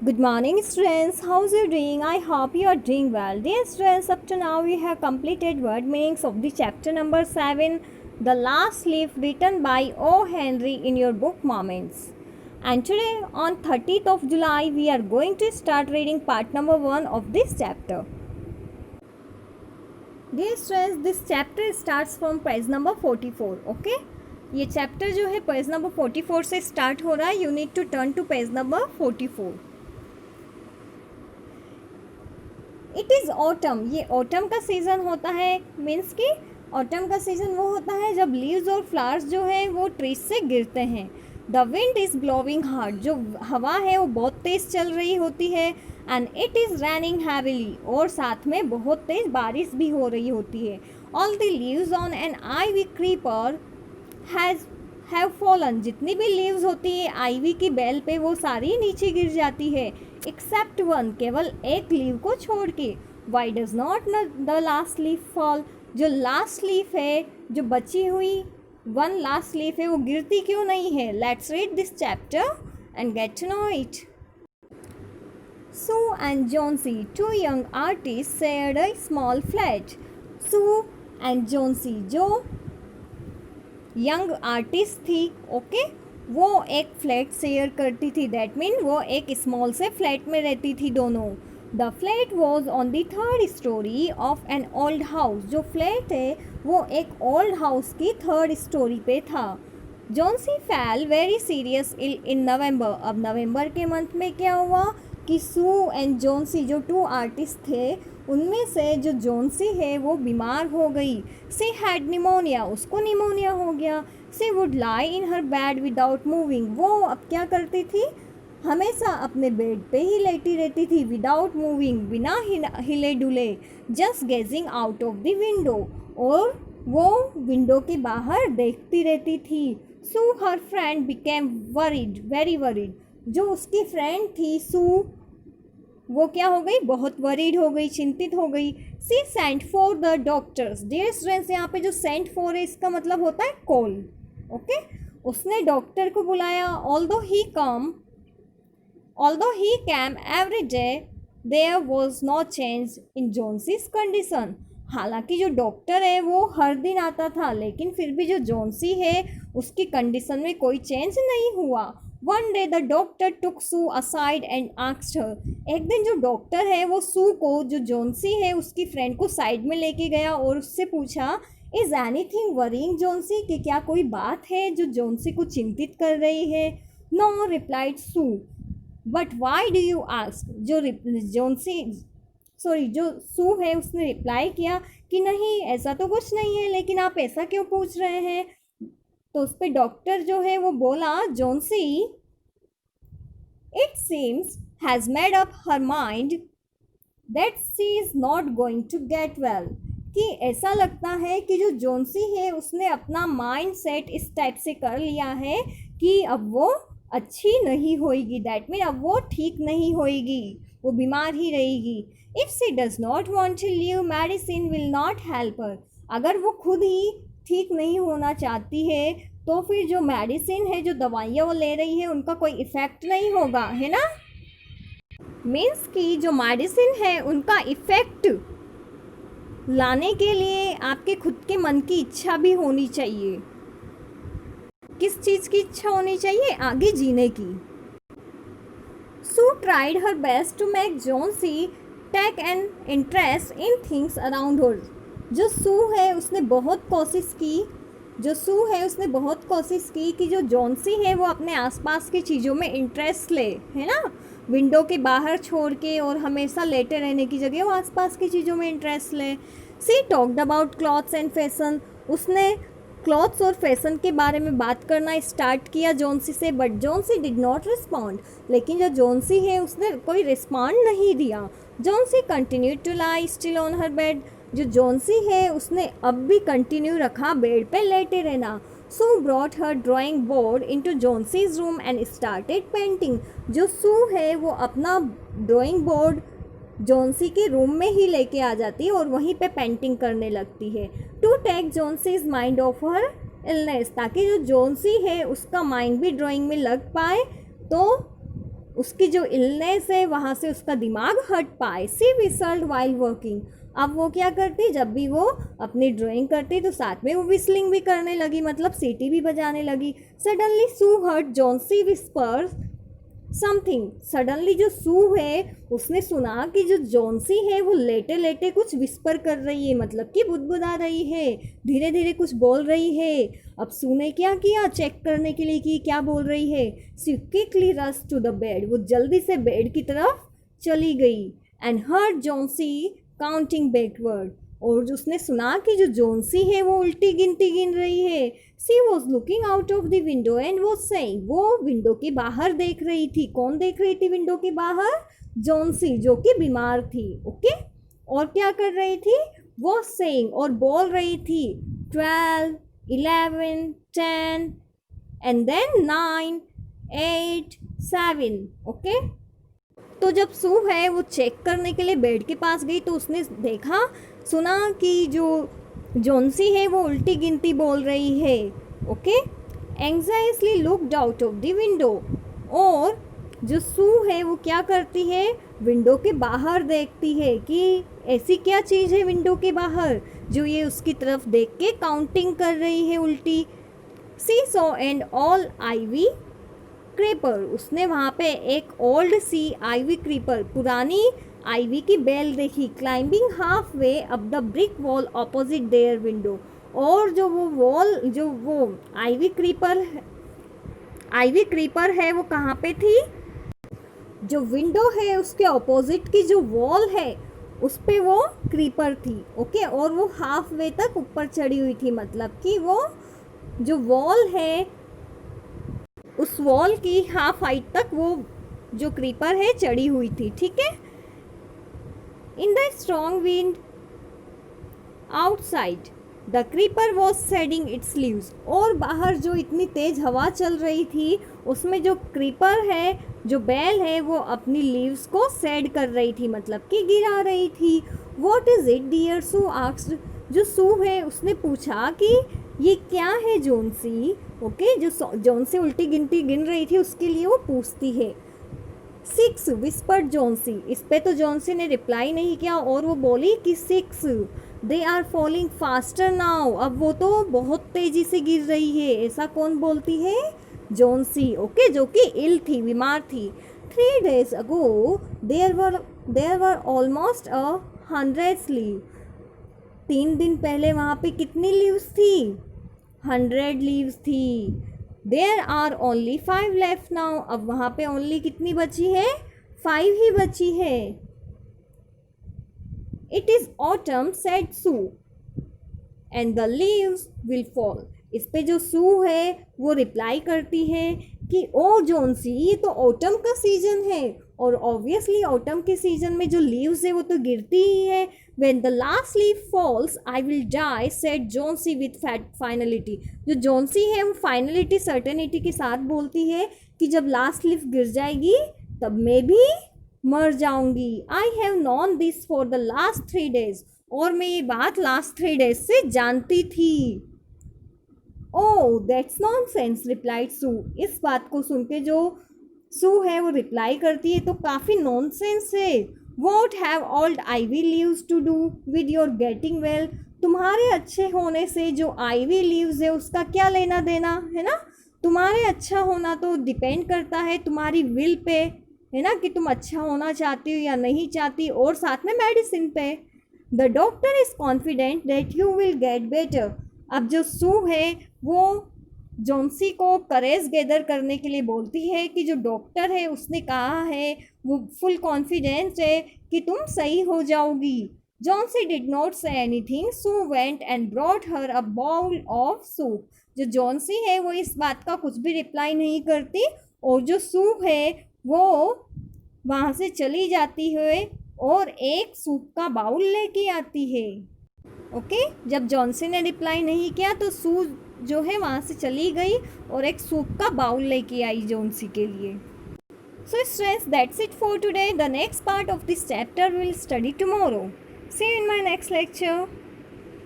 Good morning, students. How's you doing? I hope you are doing well. Dear students, up to now we have completed word meanings of the chapter number 7, The Last Leaf, written by O. Henry in your book Moments. And today, on 30th of July, we are going to start reading part number 1 of this chapter. Dear students, this chapter starts from page number 44. Okay? ये chapter जो है page number 44 से start हो रहा है. You need to turn to page number 44. It is autumn. ये autumn का season होता है. मीन्स कि ऑटम का सीज़न वो होता है जब लीव्स और फ्लावर्स जो है वो ट्रीज से गिरते हैं. The wind is blowing hard. जो हवा है वो बहुत तेज़ चल रही होती है. And it is raining heavily. और साथ में बहुत तेज़ बारिश भी हो रही होती है. All the leaves on an ivy creeper have fallen. जितनी भी लीव्स होती है आईवी की बेल पे वो सारी नीचे गिर जाती है. Except one. केवल एक लीव को छोड़ के. Why does not the last leaf fall. जो लास्ट लीफ है जो बची हुई वन लास्ट लीफ है वो गिरती क्यों नहीं है. Let's read this chapter and get to know it. Sue and Jonesy, two young artists, shared a small flat. Sue and Jonesy, जो यंग आर्टिस्ट थी, ओके, वो एक फ्लैट शेयर करती थी. दैट मीन वो एक स्मॉल से फ्लैट में रहती थी दोनों. The flat was on the third story of an old house. जो फ्लैट है वो एक ओल्ड हाउस की थर्ड स्टोरी पे था. जॉन्सी फेल वेरी सीरियस इल इन नवंबर. अब नवंबर के मंथ में क्या हुआ कि सू एंड जॉन्सी जो टू आर्टिस्ट थे उनमें से जो जॉन्सी है वो बीमार हो गई. She had pneumonia. उसको निमोनिया हो गया. She would lie in her bed without moving. वो अब क्या करती थी, हमेशा अपने बेड पे ही लेटी रहती थी. विदाउट मूविंग, बिना हिले डुले. Just gazing out of the window. और वो विंडो के बाहर देखती रहती थी. Sue her friend became worried, very worried. जो उसकी फ्रेंड थी सू वो क्या हो गई, बहुत वरीड हो गई, चिंतित हो गई. She sent for the doctors. Dear students, यहाँ पे जो सेंट फॉर है इसका मतलब होता है कॉल. ओके, उसने डॉक्टर को बुलाया. Although he came every day there was no change in Jonesy's condition. हालांकि जो डॉक्टर है वो हर दिन आता था लेकिन फिर भी जो जॉन्सी है उसकी कंडीशन में कोई चेंज नहीं हुआ. One day the doctor took Sue aside and asked her. एक दिन जो डॉक्टर है वो सू को, जो जॉन्सी है उसकी फ्रेंड को, साइड में लेके गया और उससे पूछा, इज़ एनीथिंग वरिंग जॉन्सी, कि क्या कोई बात है जो जॉन्सी को चिंतित कर रही है. No replied Sue. But why do you ask. जो सू है उसने रिप्लाई किया कि नहीं ऐसा तो कुछ नहीं है, लेकिन आप ऐसा क्यों पूछ रहे हैं. तो उस पर डॉक्टर जो है वो बोला, Jonesy it seems has made up her mind that she is not going to get well. कि ऐसा लगता है कि जो जॉन्सी है उसने अपना माइंड सेट इस टाइप से कर लिया है कि अब वो अच्छी नहीं होएगी. दैट मीन अब वो ठीक नहीं होएगी, वो बीमार ही रहेगी. If she does not want to live medicine will not help her. अगर वो खुद ही ठीक नहीं होना चाहती है तो फिर जो मेडिसिन है, जो दवाइयाँ वो ले रही है, उनका कोई इफ़ेक्ट नहीं होगा, है ना. मीन्स कि जो मेडिसिन है उनका इफ़ेक्ट लाने के लिए आपके खुद के मन की इच्छा भी होनी चाहिए. किस चीज़ की इच्छा होनी चाहिए, आगे जीने की. Sue tried her best to make Johnsy take an interest in things around her. जो सू है उसने बहुत कोशिश की कि जो जॉन्सी है वो अपने आसपास की चीज़ों में इंटरेस्ट ले, है ना. विंडो के बाहर छोड़ के और हमेशा लेटे रहने की जगह वो आसपास की चीज़ों में इंटरेस्ट ले. She talked about clothes and fashion. उसने क्लॉथ्स और फैशन के बारे में बात करना स्टार्ट किया जॉन्सी से. But Johnsy did not respond. लेकिन जो जॉन्सी है उसने कोई रिस्पॉन्ड नहीं दिया. Johnsy continue to lie still on her bed. जो जॉन्सी है उसने अब भी कंटिन्यू रखा बेड पे लेटे रहना. Sue brought her drawing board into Johnsy's room and started painting. जो सू है वो अपना ड्राइंग बोर्ड जॉन्सी के रूम में ही लेके आ जाती है और वहीं पे पेंटिंग करने लगती है. To take Jonesy's mind off her illness. ताकि जो जॉन्सी है उसका माइंड भी ड्राइंग में लग पाए. तो उसकी जो इलनेस है वहाँ से उसका दिमाग हट पाए। सी विसल्ड वाइल वर्किंग। अब वो क्या करती, जब भी वो अपनी ड्राइंग करती तो साथ में वो विस्लिंग भी करने लगी, मतलब सीटी भी बजाने लगी। Suddenly Sue heard Johnsy whispers something. Suddenly जो सू है उसने सुना कि जो जॉन्सी है वो लेटे लेटे कुछ विस्पर कर रही है, मतलब कि बुदबुदा रही है, धीरे धीरे कुछ बोल रही है। अब सू ने क्या किया, चेक करने के लिए कि क्या बोल रही है। She quickly rush to the bed. वो जल्दी से बेड की तरफ चली गई। And heard Johnsy counting backward. और उसने सुना कि जो जॉन्सी है वो उल्टी गिनती गिन रही है। She was looking out of the window and was saying. वो विंडो के बाहर देख रही थी। कौन देख रही थी विंडो के बाहर? जॉन्सी, जो कि बीमार थी। ओके, और क्या कर रही थी? वो सेइंग, और बोल रही थी 12, 11, 10 एंड देन 9, 8, 7। ओके, तो जब सू है वो चेक करने के लिए बेड के पास गई तो उसने देखा, सुना कि जो जॉन्सी है वो उल्टी गिनती बोल रही है। Okay, anxiously looked out of the window. और जो सू है वो क्या करती है, विंडो के बाहर देखती है कि ऐसी क्या चीज़ है विंडो के बाहर जो ये उसकी तरफ देख के काउंटिंग कर रही है उल्टी। She saw an old ivy creeper. उसने वहाँ पे एक ओल्ड सी आईवी क्रीपर, पुरानी आईवी की बेल देखी, climbing halfway up the brick wall opposite their window. और जो वो वॉल, जो वो आईवी क्रीपर है वो कहाँ पे थी? जो विंडो है उसके ऑपोजिट की जो वॉल है उस पे वो क्रीपर थी। ओके, और वो हाफ वे तक ऊपर चढ़ी हुई थी, मतलब कि वो जो वॉल है उस वॉल की हाफ हाइट तक वो जो क्रीपर है चढ़ी हुई थी। ठीक है। In the strong wind outside the creeper was shedding its leaves. और बाहर जो इतनी तेज हवा चल रही थी उसमें जो क्रीपर है, जो बेल है, वो अपनी लीव्स को शेड कर रही थी, मतलब कि गिरा रही थी। What is it dear? Sue asked. जो सू है उसने पूछा कि ये क्या है जॉन्सी। ओके, जो जॉन्सी उल्टी गिनती गिन रही थी उसके लिए वो पूछती है। 6 विस्पर्ड जॉन्सी। इस पे तो जॉन्सी ने रिप्लाई नहीं किया और वो बोली कि 6 they are falling faster now. अब वो तो बहुत तेजी से गिर रही है। ऐसा कौन बोलती है? जॉन्सी। ओके, जो कि इल थी, बीमार थी। 3 days ago there were almost 100 leave. 3 दिन पहले वहाँ पे कितनी लीव्स थी? 100 लीव्स थी। There are only 5 left now. अब वहाँ पे ओनली कितनी बची है? 5 ही बची है। It is autumn said Sue and the leaves will fall. इस पे जो सू है वो रिप्लाई करती है कि ओ जॉन्सी, ये तो ऑटम का सीजन है और ऑब्वियसली ऑटम के सीजन में जो लीव्स है वो तो गिरती ही है। When the last leaf falls, I will die, said Jonesy with finality. जो जॉन्सी है वो फाइनलिटी, सर्टेनिटी के साथ बोलती है कि जब लास्ट लीफ गिर जाएगी तब मैं भी मर जाऊंगी। I have known this for the last 3 days. और मैं ये बात लास्ट 3 days से जानती थी। Oh, that's nonsense, replied Sue. इस बात को सुन के जो सू है वो रिप्लाई करती है तो काफ़ी नॉनसेंस है। What have old ivy leaves to do with your getting well? तुम्हारे अच्छे होने से जो आईवी लीव्स है उसका क्या लेना देना है ना? तुम्हारे अच्छा होना तो डिपेंड करता है तुम्हारी विल पे, है ना, कि तुम अच्छा होना चाहती हो या नहीं चाहती, और साथ में मेडिसिन पे। The doctor is confident that you will get better. अब जो सू है वो जॉन्सी को करेज गैदर करने के लिए बोलती है कि जो डॉक्टर है उसने कहा है, वो फुल कॉन्फिडेंस है कि तुम सही हो जाओगी। Jonesy did not say anything. Sue went and brought her a bowl of soup. जो जॉन्सी है वो इस बात का कुछ भी रिप्लाई नहीं करती और जो सूप है वो वहाँ से चली जाती है और एक सूप का बाउल लेके आती है। ओके, जब जॉन्सी ने रिप्लाई नहीं किया तो सू जो है वहाँ से चली गई और एक सूप का बाउल लेके आई जॉन्सी के लिए। So students, that's it for today. The next part of this chapter we'll study tomorrow. See you in my next lecture.